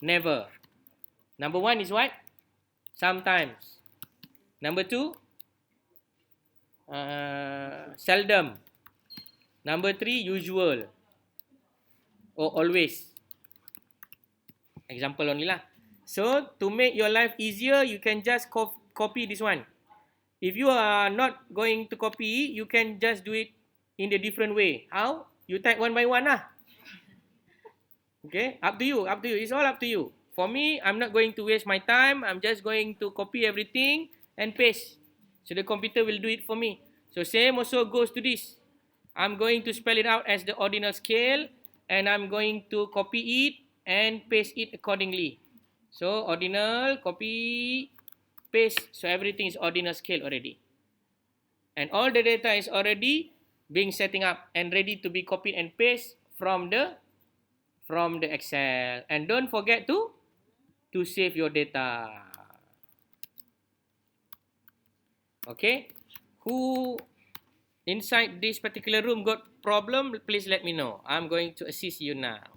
never. Number 1 is what? Sometimes. Number 2, seldom. Number 3, usual. Or always. Example only lah. So, to make your life easier, you can just copy this one. If you are not going to copy, you can just do it in a different way. How? You type one by one lah. Okay, up to you, up to you. It's all up to you. For me, I'm not going to waste my time. I'm just going to copy everything and paste. So the computer will do it for me. So same also goes to this. I'm going to spell it out as the ordinal scale, and I'm going to copy it and paste it accordingly. So ordinal, copy, paste. So everything is ordinal scale already. And all the data is already being setting up and ready to be copied and pasted from the Excel. And don't forget to save your data. Okay, who inside this particular room got problem, please let me know. I'm going to assist you now.